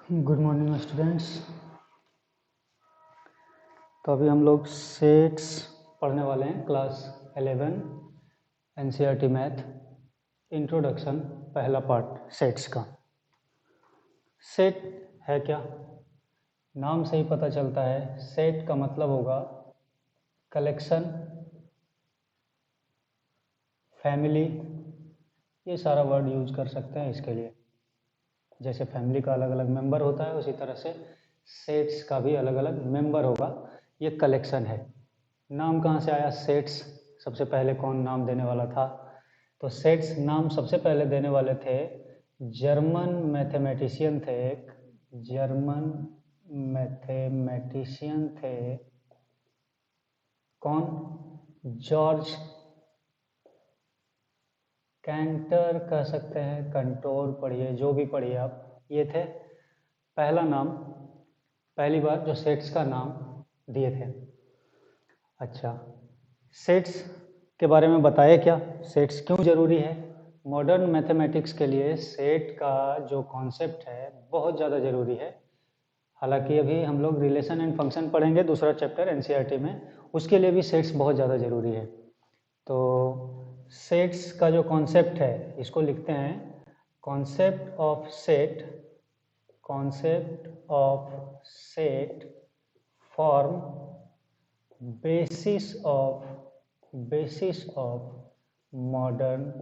Good morning students. तो अभी हम लोग सेट्स पढ़ने वाले हैं। क्लास 11 एनसीईआरटी मैथ इंट्रोडक्शन, पहला पार्ट सेट्स का। सेट है क्या? नाम से ही पता चलता है। सेट का मतलब होगा कलेक्शन, फैमिली, ये सारा वर्ड यूज कर सकते हैं इसके लिए। जैसे फैमिली का अलग अलग मेंबर होता है, उसी तरह से सेट्स का भी अलग अलग मेंबर होगा। ये कलेक्शन है। नाम कहाँ से आया सेट्स? सबसे पहले कौन नाम देने वाला था? तो सेट्स नाम सबसे पहले देने वाले थे जर्मन मैथमेटिशियन थे। एक जर्मन मैथमेटिशियन थे। कौन? जॉर्ज कैंटर कह सकते हैं, कंटोर पढ़िए, जो भी पढ़िए आप। ये थे पहला नाम, पहली बार जो सेट्स का नाम दिए थे। अच्छा, सेट्स के बारे में बताए क्या? सेट्स क्यों ज़रूरी है? मॉडर्न मैथमेटिक्स के लिए सेट का जो कॉन्सेप्ट है बहुत ज़्यादा ज़रूरी है। हालांकि अभी हम लोग रिलेशन एंड फंक्शन पढ़ेंगे, दूसरा चैप्टर एनसीईआरटी में, उसके लिए भी सेट्स बहुत ज़्यादा ज़रूरी है। तो सेट्स का जो कॉन्सेप्ट है इसको लिखते हैं concept of set. Concept of set form basis of modern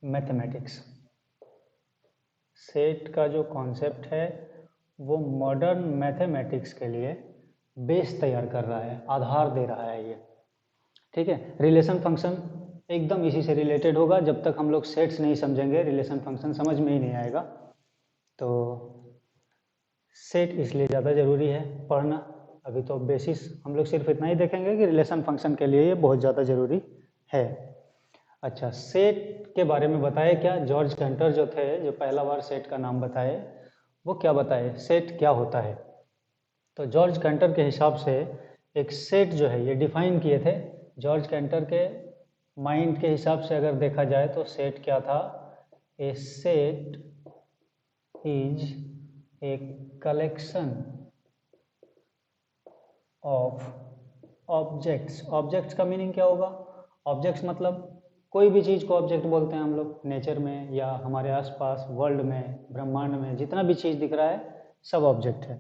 mathematics. Set का जो कॉन्सेप्ट है वो मॉडर्न मैथमेटिक्स के लिए बेस तैयार कर रहा है, आधार दे रहा है ये। ठीक है, रिलेशन फंक्शन एकदम इसी से रिलेटेड होगा। जब तक हम लोग सेट्स नहीं समझेंगे रिलेशन फंक्शन समझ में ही नहीं आएगा। तो सेट इसलिए ज़्यादा ज़रूरी है पढ़ना। अभी तो बेसिस हम लोग सिर्फ इतना ही देखेंगे कि रिलेशन फंक्शन के लिए ये बहुत ज़्यादा ज़रूरी है। अच्छा, सेट के बारे में बताए क्या? जॉर्ज कैंटर जो थे, जो पहला बार सेट का नाम बताए, वो क्या बताए सेट क्या होता है? तो जॉर्ज कैंटर के हिसाब से एक सेट जो है ये डिफाइन किए थे। जॉर्ज कैंटर के माइंड के हिसाब से अगर देखा जाए तो सेट क्या था? A set is a collection of objects. Objects का मीनिंग क्या होगा? ऑब्जेक्ट्स मतलब कोई भी चीज़ को ऑब्जेक्ट बोलते हैं हम लोग। नेचर में या हमारे आसपास वर्ल्ड में, ब्रह्मांड में जितना भी चीज़ दिख रहा है सब ऑब्जेक्ट है।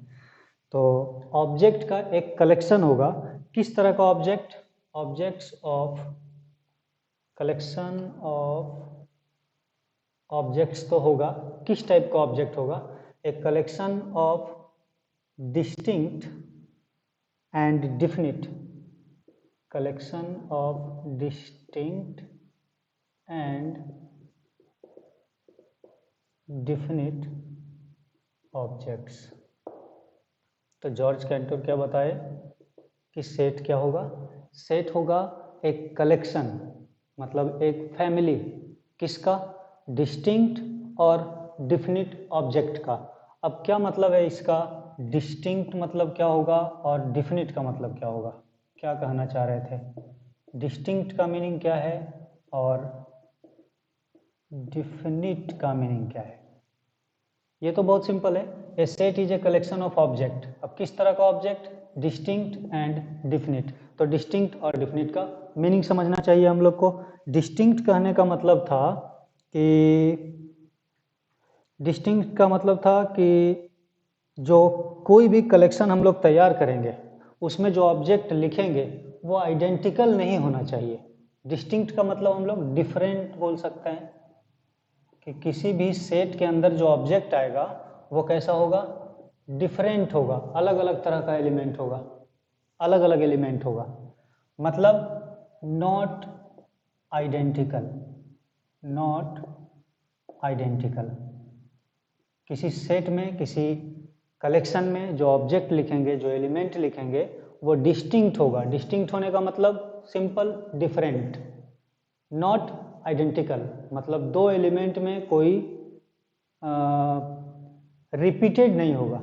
तो ऑब्जेक्ट का एक कलेक्शन होगा। किस तरह का object? Objects of collection of objects तो होगा, किस टाइप का ऑब्जेक्ट होगा? एक collection of distinct and definite, collection of distinct and definite objects. तो जॉर्ज कैंटर क्या बताए कि सेट क्या होगा? सेट होगा एक कलेक्शन, मतलब एक फैमिली। किसका? डिस्टिंक्ट और डिफिनिट ऑब्जेक्ट का। अब क्या मतलब है इसका? डिस्टिंक्ट मतलब क्या होगा और डिफिनिट का मतलब क्या होगा? क्या कहना चाह रहे थे? डिस्टिंक्ट का मीनिंग क्या है और डिफिनिट का मीनिंग क्या है? ये तो बहुत सिंपल है। A set is a collection of object. अब किस तरह का ऑब्जेक्ट? Distinct and definite. तो डिस्टिंक्ट और डिफिनिट का मीनिंग समझना चाहिए हम लोग को। डिस्टिंक्ट कहने का मतलब था कि डिस्टिंक्ट का मतलब था कि जो कोई भी कलेक्शन हम लोग तैयार करेंगे उसमें जो ऑब्जेक्ट लिखेंगे वो आइडेंटिकल नहीं होना चाहिए। डिस्टिंक्ट का मतलब हम लोग डिफरेंट बोल सकते हैं कि किसी भी सेट के अंदर जो ऑब्जेक्ट आएगा वो कैसा होगा? डिफरेंट होगा, अलग अलग तरह का एलिमेंट होगा, अलग अलग एलिमेंट होगा। मतलब नॉट आइडेंटिकल, नॉट आइडेंटिकल। किसी सेट में, किसी कलेक्शन में जो ऑब्जेक्ट लिखेंगे, जो एलिमेंट लिखेंगे वो डिस्टिंक्ट होगा। डिस्टिंक्ट होने का मतलब सिंपल, डिफरेंट। नॉट आइडेंटिकल मतलब दो एलिमेंट में कोई रिपीटेड नहीं होगा।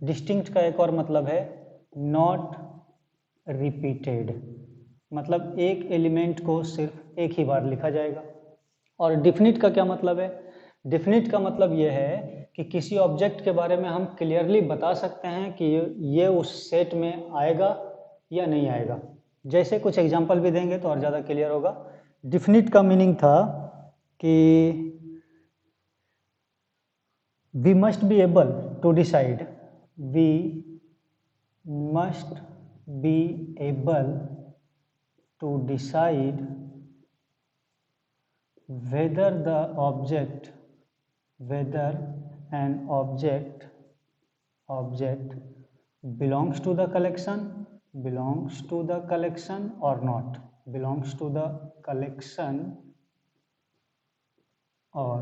डिस्टिंक्ट का एक और मतलब है नॉट रिपीटेड, मतलब एक एलिमेंट को सिर्फ एक ही बार लिखा जाएगा। और डिफिनिट का क्या मतलब है? डिफिनिट का मतलब यह है कि किसी ऑब्जेक्ट के बारे में हम क्लियरली बता सकते हैं कि ये उस सेट में आएगा या नहीं आएगा। जैसे कुछ एग्जांपल भी देंगे तो और ज़्यादा क्लियर होगा। डिफिनिट का मीनिंग था कि we must be able to decide, we must be able to decide whether an object belongs to the collection or not, belongs to the collection or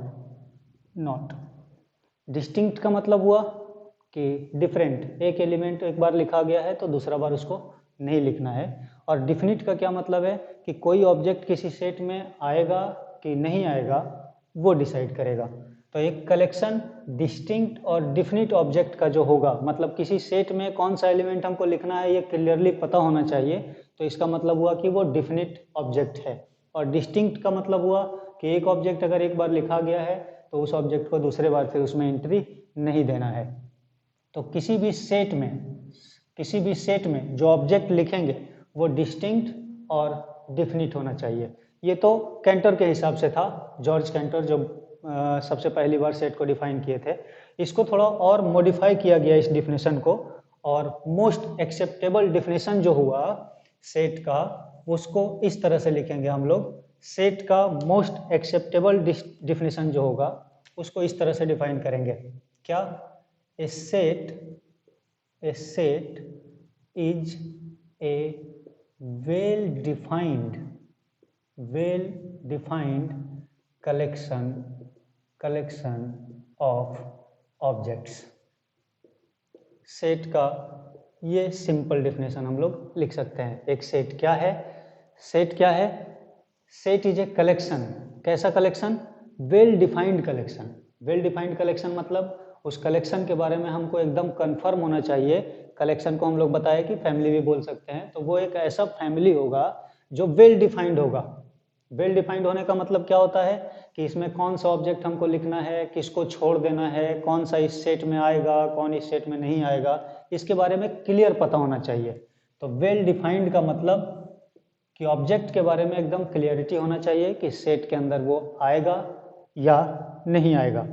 not। Distinct का मतलब हुआ कि different, एक element एक बार लिखा गया है तो दूसरा बार उसको नहीं लिखना है। और डिफिनिट का क्या मतलब है कि कोई ऑब्जेक्ट किसी सेट में आएगा कि नहीं आएगा वो डिसाइड करेगा। तो एक कलेक्शन डिस्टिंक्ट और डिफिनिट ऑब्जेक्ट का जो होगा, मतलब किसी सेट में कौन सा एलिमेंट हमको लिखना है ये क्लियरली पता होना चाहिए, तो इसका मतलब हुआ कि वो डिफिनिट ऑब्जेक्ट है। और डिस्टिंक्ट का मतलब हुआ कि एक ऑब्जेक्ट अगर एक बार लिखा गया है तो उस ऑब्जेक्ट को दूसरे बार से उसमें एंट्री नहीं देना है। तो किसी भी सेट में जो ऑब्जेक्ट लिखेंगे वो डिस्टिंक्ट और डिफिनिट होना चाहिए। ये तो कैंटर के हिसाब से था, जॉर्ज कैंटर जो सबसे पहली बार सेट को डिफाइन किए थे। इसको थोड़ा और मॉडिफाई किया गया इस डिफिनेशन को, और मोस्ट एक्सेप्टेबल डिफिनेशन जो हुआ सेट का उसको इस तरह से लिखेंगे हम लोग। सेट का मोस्ट एक्सेप्टेबल डिफिनेशन जो होगा उसको इस तरह से डिफाइन करेंगे। क्या? A set is a well defined collection of objects। Set का ये सिंपल डिफिनेशन हम लोग लिख सकते हैं। एक सेट क्या है? Set is a collection. कैसा कलेक्शन? वेल डिफाइंड कलेक्शन मतलब उस कलेक्शन के बारे में हमको एकदम कंफर्म होना चाहिए। कलेक्शन को हम लोग बताए कि फैमिली भी बोल सकते हैं, तो वो एक ऐसा फैमिली होगा जो वेल डिफाइंड होगा। वेल डिफाइंड होने का मतलब क्या होता है कि इसमें कौन सा ऑब्जेक्ट हमको लिखना है, किसको छोड़ देना है, कौन सा इस सेट में आएगा, कौन इस सेट में नहीं आएगा, इसके बारे में क्लियर पता होना चाहिए। तो वेल डिफाइंड का मतलब कि ऑब्जेक्ट के बारे में एकदम क्लियरिटी होना चाहिए कि सेट के अंदर वो आएगा या नहीं आएगा।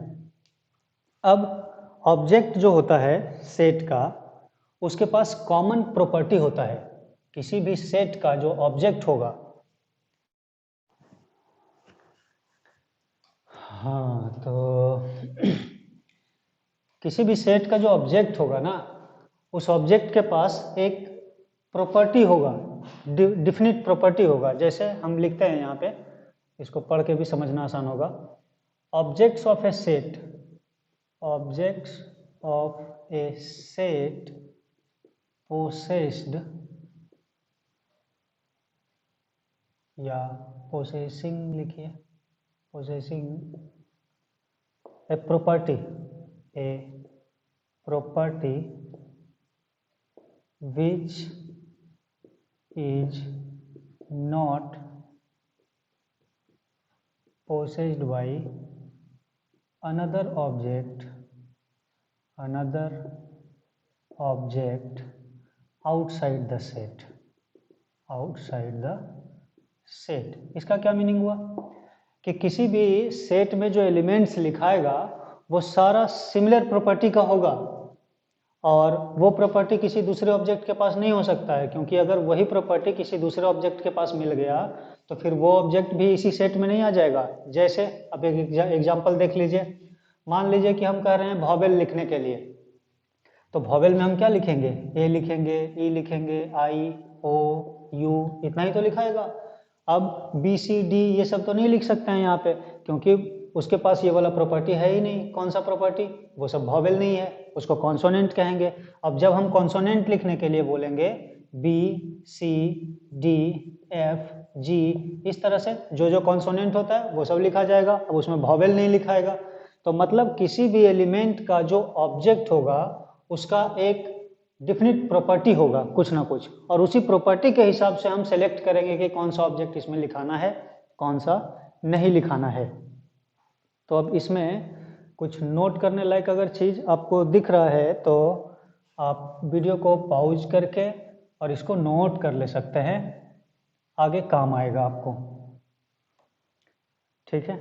अब ऑब्जेक्ट जो होता है सेट का, उसके पास कॉमन प्रॉपर्टी होता है। किसी भी सेट का जो ऑब्जेक्ट होगा, हाँ, तो किसी भी सेट का जो ऑब्जेक्ट होगा ना, उस ऑब्जेक्ट के पास एक प्रॉपर्टी होगा, डिफिनिट प्रॉपर्टी होगा। जैसे हम लिखते हैं यहाँ पे, इसको पढ़ के भी समझना आसान होगा। Objects of A set possessed या पोसेसिंग लिखिए, possessing a property which is not possessed by another object outside the set। इसका क्या मीनिंग हुआ कि किसी भी सेट में जो एलिमेंट्स लिखाएगा वो सारा सिमिलर प्रॉपर्टी का होगा, और वो प्रॉपर्टी किसी दूसरे ऑब्जेक्ट के पास नहीं हो सकता है, क्योंकि अगर वही प्रॉपर्टी किसी दूसरे ऑब्जेक्ट के पास मिल गया तो फिर वो ऑब्जेक्ट भी इसी सेट में नहीं आ जाएगा। जैसे अब एक एग्जांपल देख लीजिए। मान लीजिए कि हम कह रहे हैं वॉवेल लिखने के लिए, तो वॉवेल में हम क्या लिखेंगे? ए लिखेंगे, ई लिखेंगे, आई, ओ, यू, इतना ही तो लिखाएगा। अब बी, सी, डी ये सब तो नहीं लिख सकते हैं यहाँ पे, क्योंकि उसके पास ये वाला प्रॉपर्टी है ही नहीं। कौन सा प्रॉपर्टी? वो सब वॉवेल नहीं है, उसको कॉन्सोनेंट कहेंगे। अब जब हम कॉन्सोनेंट लिखने के लिए बोलेंगे बी, सी, डी, एफ, जी, इस तरह से जो जो कॉन्सोनेंट होता है वो सब लिखा जाएगा। अब उसमें वॉवेल नहीं लिखाएगा। तो मतलब किसी भी एलिमेंट का जो ऑब्जेक्ट होगा उसका एक डिफिनिट प्रॉपर्टी होगा कुछ ना कुछ, और उसी प्रॉपर्टी के हिसाब से हम सेलेक्ट करेंगे कि कौन सा ऑब्जेक्ट इसमें लिखाना है, कौन सा नहीं लिखाना है। तो अब इसमें कुछ नोट करने लायक अगर चीज़ आपको दिख रहा है तो आप वीडियो को पॉज करके और इसको नोट कर ले सकते हैं, आगे काम आएगा आपको। ठीक है,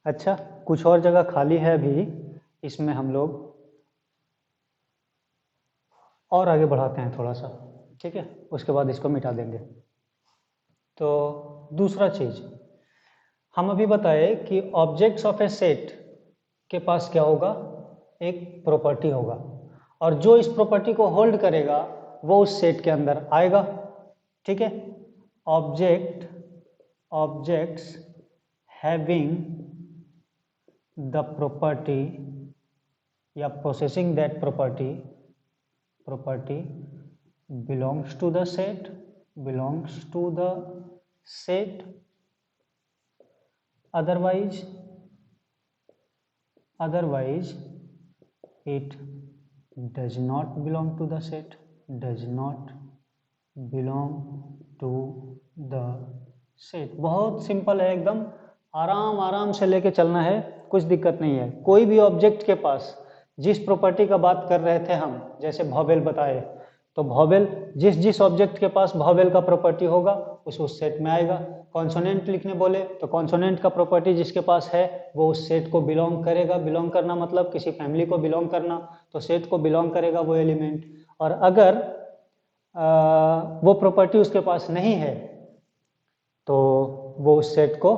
अच्छा कुछ और जगह खाली है अभी, इसमें हम लोग और आगे बढ़ाते हैं थोड़ा सा। ठीक है, उसके बाद इसको मिटा देंगे। तो दूसरा चीज हम अभी बताए कि ऑब्जेक्ट्स ऑफ ए सेट के पास क्या होगा, एक प्रॉपर्टी होगा, और जो इस प्रॉपर्टी को होल्ड करेगा वो उस सेट के अंदर आएगा। ठीक है, ऑब्जेक्ट्स हैविंग द प्रॉपर्टी या possessing that property belongs to the set, otherwise it does not belong to the set, बहुत सिंपल है एकदम, आराम से लेके चलना है, कुछ दिक्कत नहीं है। कोई भी ऑब्जेक्ट के पास जिस प्रॉपर्टी का बात कर रहे थे हम, जैसे वॉवेल बताए, तो वॉवेल जिस ऑब्जेक्ट के पास वॉवेल का प्रॉपर्टी होगा उस सेट में आएगा। कॉन्सोनेंट लिखने बोले तो कॉन्सोनेंट का प्रॉपर्टी जिसके पास है वो उस सेट को बिलोंग करेगा। बिलोंग करना मतलब किसी फैमिली को बिलोंग करना, तो सेट को बिलोंग करेगा वो एलिमेंट। और अगर वो प्रॉपर्टी उसके पास नहीं है तो वो उस सेट को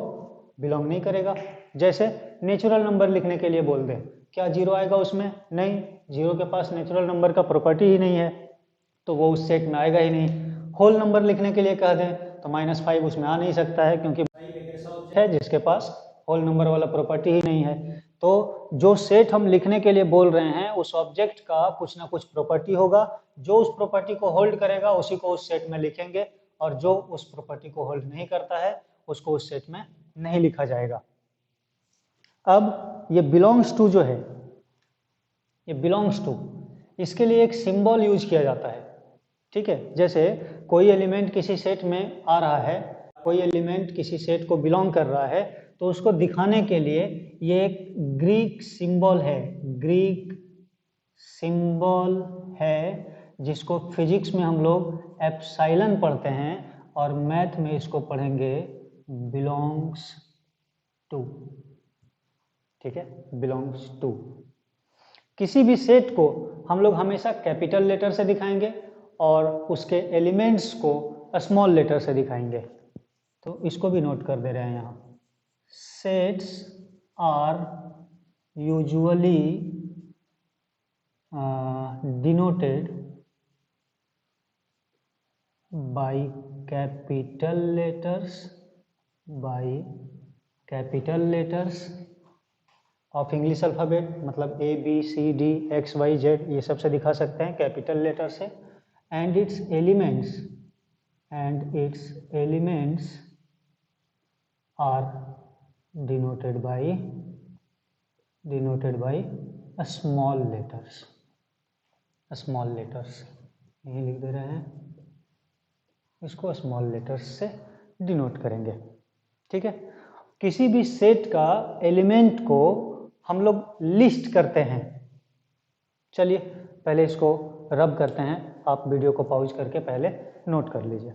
बिलोंग नहीं करेगा। जैसे नेचुरल नंबर लिखने के लिए बोल दें, क्या जीरो आएगा उसमें? नहीं, जीरो के पास नेचुरल नंबर का प्रॉपर्टी ही नहीं है, तो वो उस सेट में आएगा ही नहीं। होल नंबर लिखने के लिए कह दें तो -5 उसमें आ नहीं सकता है, क्योंकि 5 एक ऐसा ऑब्जेक्ट है जिसके पास होल नंबर वाला प्रॉपर्टी ही नहीं है। तो जो सेट हम लिखने के लिए बोल रहे हैं उस ऑब्जेक्ट का कुछ ना कुछ प्रॉपर्टी होगा, जो उस प्रॉपर्टी को होल्ड करेगा उसी को उस सेट में लिखेंगे, और जो उस प्रॉपर्टी को होल्ड नहीं करता है उसको उस सेट में नहीं लिखा जाएगा। अब ये बिलोंग्स टू जो है, ये बिलोंग्स टू, इसके लिए एक सिंबल यूज किया जाता है। ठीक है, जैसे कोई एलिमेंट किसी सेट में आ रहा है, कोई एलिमेंट किसी सेट को बिलोंग कर रहा है, तो उसको दिखाने के लिए ये एक ग्रीक सिंबल है, जिसको फिजिक्स में हम लोग एप्सिलॉन पढ़ते हैं और मैथ में इसको पढ़ेंगे बिलोंग्स टू। ठीक है, बिलोंग्स टू। किसी भी सेट को हम लोग हमेशा कैपिटल लेटर से दिखाएंगे और उसके एलिमेंट्स को स्मॉल लेटर से दिखाएंगे। तो इसको भी नोट कर दे रहे हैं यहाँ। Sets are usually denoted by capital letters of English alphabet, मतलब ABCD XYZ ये सब से दिखा सकते हैं कैपिटल लेटर से। And its elements are denoted by small letters. यही लिख दे रहे हैं, इसको स्मॉल लेटर्स से डिनोट करेंगे। ठीक है, किसी भी सेट का एलिमेंट को हम लोग लिस्ट करते हैं। चलिए पहले इसको रब करते हैं, आप वीडियो को पॉज करके पहले नोट कर लीजिए।